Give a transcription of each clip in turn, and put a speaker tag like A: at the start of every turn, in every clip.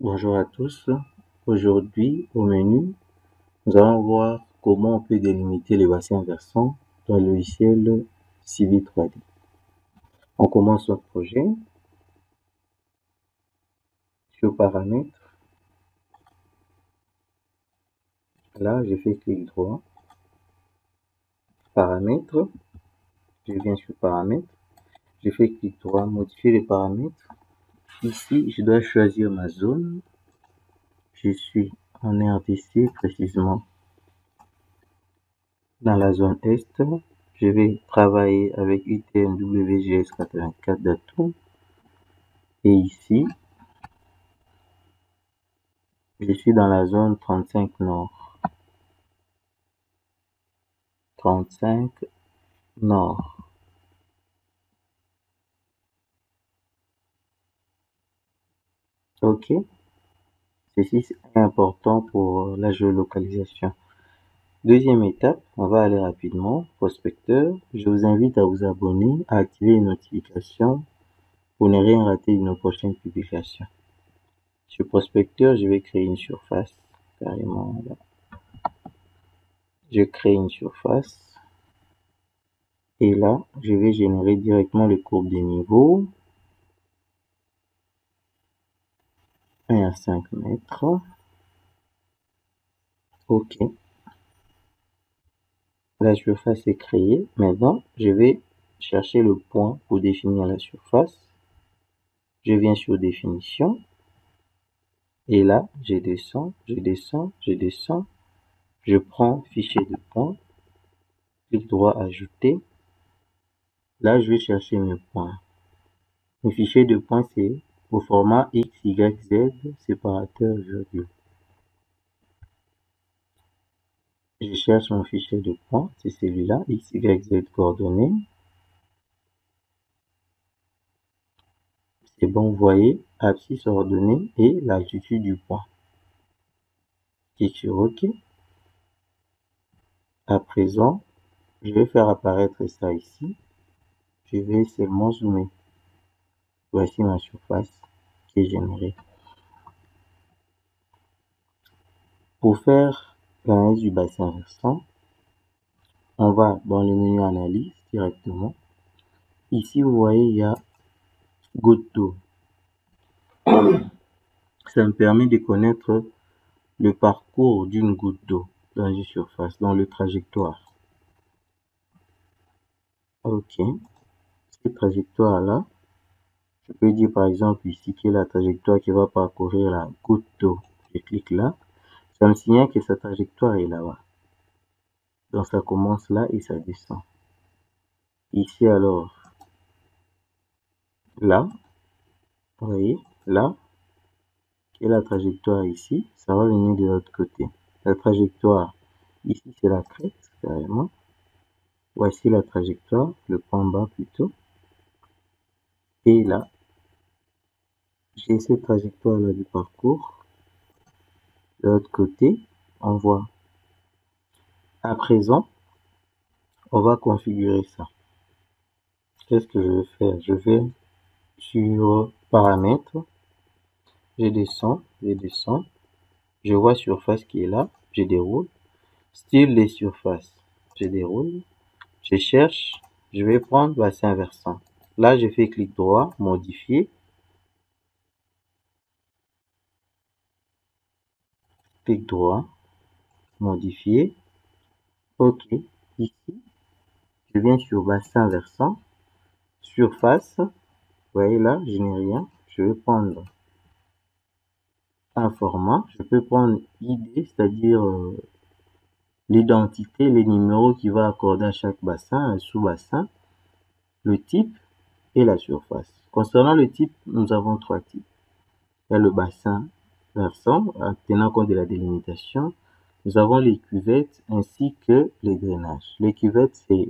A: Bonjour à tous. Aujourd'hui, au menu, nous allons voir comment on peut délimiter les bassins versants dans le logiciel Civil 3D. On commence notre projet. Sur Paramètres, là, je fais clic droit. Paramètres, je viens sur Paramètres. Je fais clic droit, modifier les paramètres. Ici, je dois choisir ma zone. Je suis en RDC, précisément dans la zone Est. Je vais travailler avec UTM WGS 84 d'Atom. Et ici, je suis dans la zone 35 Nord. 35 Nord. OK. Ceci est important pour la géolocalisation. Deuxième étape, on va aller rapidement. Prospecteur, je vous invite à vous abonner, à activer les notifications pour ne rien rater de nos prochaines publications. Sur Prospecteur, je vais créer une surface, carrément là. Je crée une surface. Et là, je vais générer directement les courbes des niveaux. 1 à 5 mètres. OK. La surface est créée. Maintenant, je vais chercher le point pour définir la surface. Je viens sur définition. Et là, je descends. Je prends fichier de point. Clic droit, ajouter. Là, je vais chercher mes points. Mes fichiers de points, c'est au format X, Y, Z, séparateur, virgule. Je cherche mon fichier de points, c'est celui-là, X, Y, Z coordonnées. C'est bon, vous voyez, abscisse ordonnée et l'altitude du point. Clique sur OK. À présent, je vais faire apparaître ça ici. Je vais seulement zoomer. Voici ma surface qui est générée. Pour faire l'analyse du bassin versant, on va dans le menu analyse directement. Ici, vous voyez, il y a goutte d'eau. Ça me permet de connaître le parcours d'une goutte d'eau dans une surface, dans le trajectoire. OK. Cette trajectoire-là, je peux dire par exemple ici que la trajectoire qui va parcourir la goutte d'eau. Je clique là. Ça me signale que sa trajectoire est là-bas. Donc ça commence là et ça descend. Ici alors, là, vous voyez, là, et la trajectoire ici, ça va venir de l'autre côté. La trajectoire, ici c'est la crête, carrément. Voici la trajectoire, le point bas plutôt. Et là, j'ai cette trajectoire-là du parcours. De l'autre côté, on voit. À présent, on va configurer ça. Qu'est-ce que je vais faire? Je vais sur Paramètres. Je descends. Je vois surface qui est là. Je déroule. Style des surfaces. Je déroule. Je cherche. Je vais prendre bassin versant. Là, je fais clic droit, modifier. Clic droit, modifier. OK. Ici, je viens sur bassin versant. Surface. Vous voyez là, je n'ai rien. Je vais prendre un format. Je peux prendre ID, c'est-à-dire l'identité, les numéros qu'il va accorder à chaque bassin, un sous-bassin, le type et la surface. Concernant le type, nous avons trois types. Il y a le bassin versant, en tenant compte de la délimitation. Nous avons les cuvettes ainsi que les drainages. Les cuvettes, c'est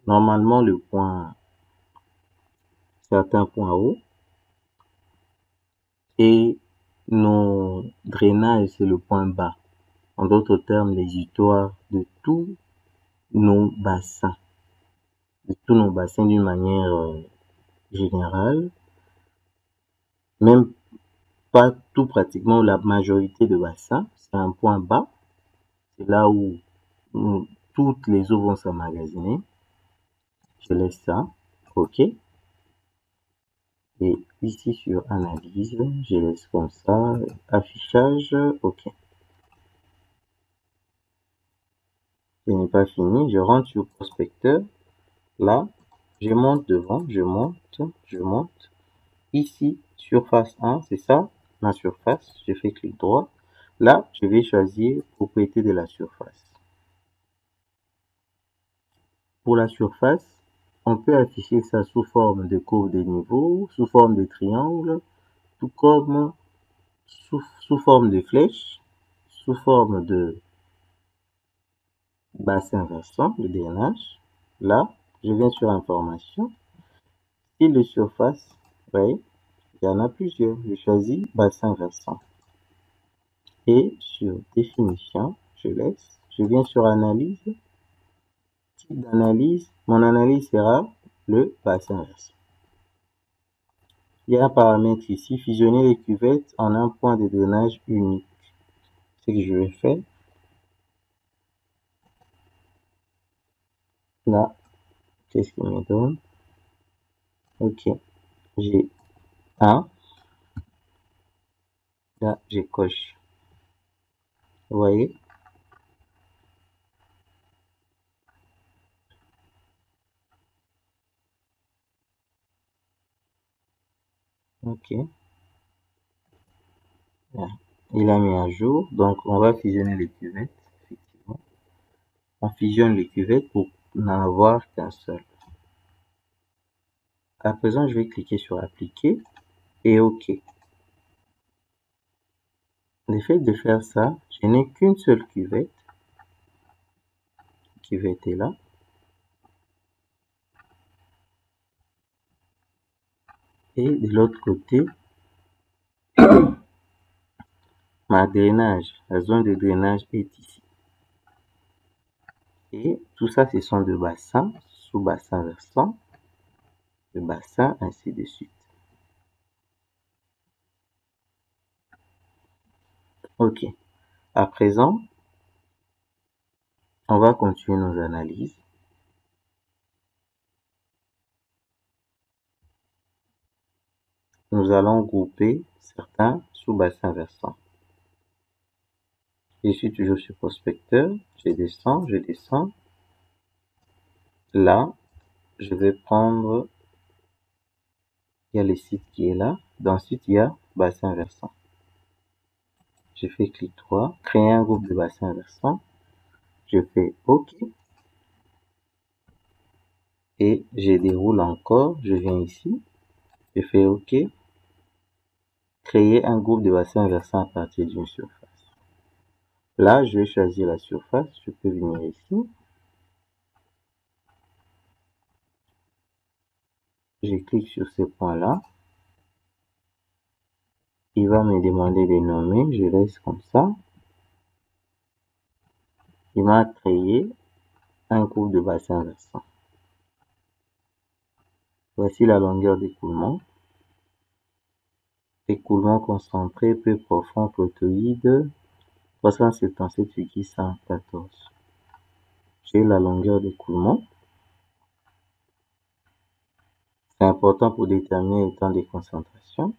A: normalement le point, certains points hauts. Et nos drainages, c'est le point bas. En d'autres termes, l'exutoire de tous nos bassins. De tous nos bassins d'une manière générale. Même pas tout pratiquement, la majorité de bassins, c'est un point bas. C'est là où toutes les eaux vont s'emmagasiner. Je laisse ça. OK. Et ici sur analyse, je laisse comme ça. Affichage. OK. Ce n'est pas fini. Je rentre sur prospecteur. Là, je monte devant. Je monte. Ici, surface 1, c'est ça, ma surface. Je fais clic droit. Là, je vais choisir propriété de la surface. Pour la surface, on peut afficher ça sous forme de courbe de niveau, sous forme de triangle, tout comme sous forme de flèche, sous forme de bassin versant, le drainage. Là, je viens sur information. Style de surface, vous voyez, il y en a plusieurs. Je choisis bassin versant. Et sur définition, je laisse. Je viens sur analyse. Type d'analyse, mon analyse sera le bassin versant. Il y a un paramètre ici, fusionner les cuvettes en un point de drainage unique. Ce que je vais faire. Là, qu'est-ce qu'il me donne? OK. J'ai 1. Là, j'ai coche. Vous voyez? OK. Là, il a mis à jour. Donc, on va fusionner les cuvettes. Effectivement. On fusionne les cuvettes pour n'en avoir qu'un seul. À présent, je vais cliquer sur appliquer et OK. Le fait de faire ça, je n'ai qu'une seule cuvette. Cuvette est là. Et de l'autre côté, ma drainage, la zone de drainage est ici. Et tout ça, ce sont des bassins, sous-bassin versant, le bassin, ainsi de suite. OK. À présent, on va continuer nos analyses. Nous allons grouper certains sous-bassins versants. Je suis toujours sur prospecteur, je descends. Là, je vais prendre, il y a le site qui est là. Ensuite, il y a bassin versant. Je fais clic droit, créer un groupe de bassin versant. Je fais OK. Et je déroule encore. Je viens ici. Je fais OK. Créer un groupe de bassin versant à partir d'une surface. Là, je vais choisir la surface. Je peux venir ici. Je clique sur ce point-là. Il va me demander de nommer. Je laisse comme ça. Il m'a créé un groupe de bassin versant. Voici la longueur d'écoulement. Écoulement concentré, peu profond, protoïde, 377,114. J'ai la longueur d'écoulement. C'est important pour déterminer le temps de concentration.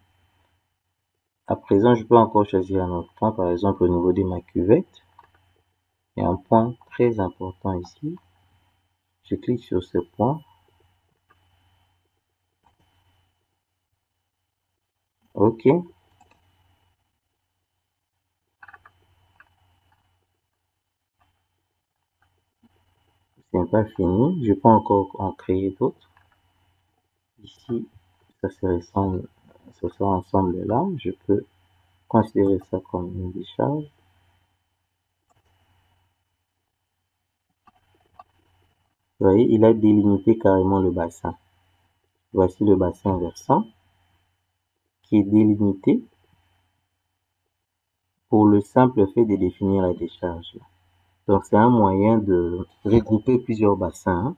A: À présent, je peux encore choisir un autre point, par exemple au niveau de ma cuvette. Il y a un point très important ici. Je clique sur ce point. OK. Ce n'est pas fini. Je peux encore en créer d'autres. Ici, ça sera ensemble là. Je peux considérer ça comme une décharge. Vous voyez, il a délimité carrément le bassin. Voici le bassin versant qui est délimité pour le simple fait de définir la décharge. Donc, c'est un moyen de regrouper plusieurs bassins,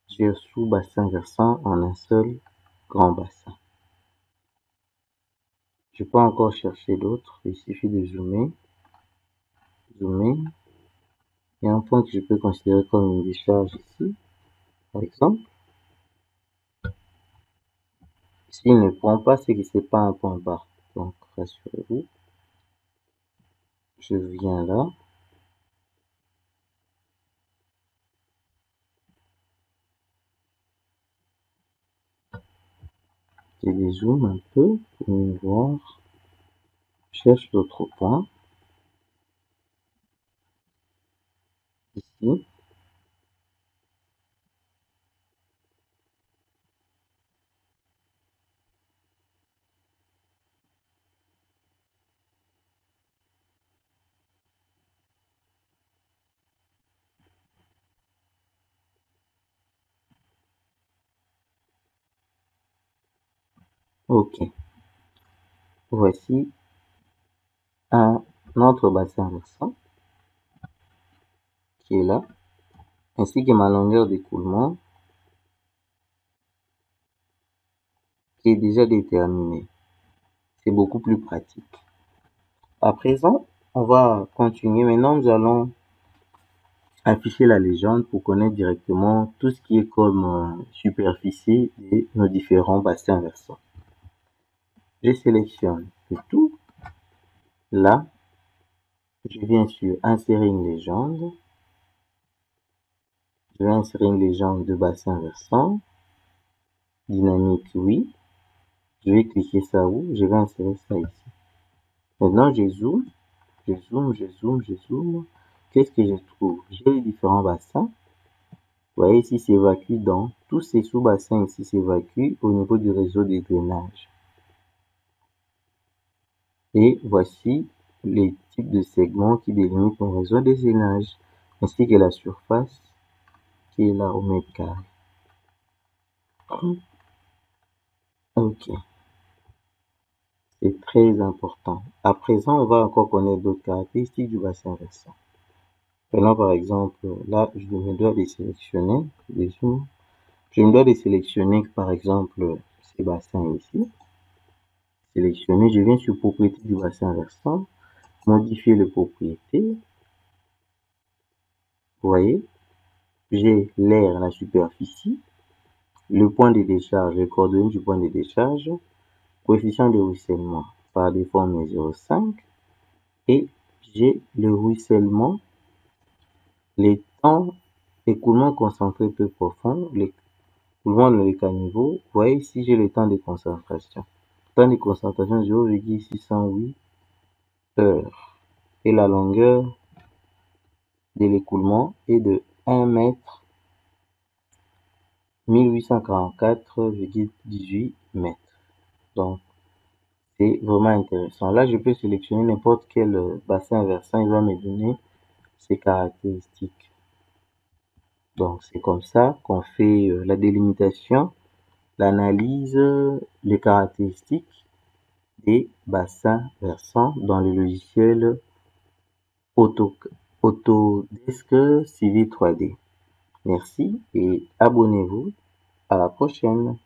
A: plusieurs sous-bassins versants en un seul grand bassin. Je peux encore chercher d'autres. Il suffit de zoomer. Zoomer. Il y a un point que je peux considérer comme une décharge ici, par exemple. S'il ne prend pas, c'est que c'est pas un point bas. Donc, rassurez-vous. Je viens là. Je dézoome un peu pour mieux voir. Je cherche d'autres points. Ici. Ok. Voici un autre bassin versant qui est là, ainsi que ma longueur d'écoulement qui est déjà déterminée. C'est beaucoup plus pratique. À présent, on va continuer. Maintenant, nous allons afficher la légende pour connaître directement tout ce qui est comme superficie de nos différents bassins versants. Je sélectionne le tout. Là, je viens sur insérer une légende. Je vais insérer une légende de bassin versant. Dynamique, oui. Je vais cliquer ça où? Je vais insérer ça ici. Maintenant, je zoome. Je zoome, je zoome, je zoome. Qu'est-ce que je trouve? J'ai les différents bassins. Vous voyez ici, s'évacue dans tous ces sous-bassins ici s'évacuent au niveau du réseau des drainages. Et voici les types de segments qui délimitent mon réseau des drainages, ainsi que la surface qui est là au mètre carré. Ok, c'est très important. À présent, on va encore connaître d'autres caractéristiques du bassin versant. Prenons par exemple, là, je me dois de sélectionner, je me dois de sélectionner par exemple ces bassins ici. Sélectionner, je viens sur propriété du bassin versant, modifier les propriétés. Vous voyez, j'ai l'air, la superficie, le point de décharge, les coordonnées du point de décharge, coefficient de ruissellement, par défaut on met 0,5, et j'ai le ruissellement, les temps écoulement concentré peu profond, l'écoulement dans les caniveaux. Vous voyez ici, j'ai le temps de concentration. Temps de concentration 0,608 heures. Et la longueur de l'écoulement est de 1 mètre 1844,18 mètres. Donc, c'est vraiment intéressant. Là, je peux sélectionner n'importe quel bassin versant, il va me donner ses caractéristiques. Donc, c'est comme ça qu'on fait la délimitation, l'analyse, les caractéristiques des bassins versants dans le logiciel Autodesk Civil 3D. Merci et abonnez-vous. À la prochaine.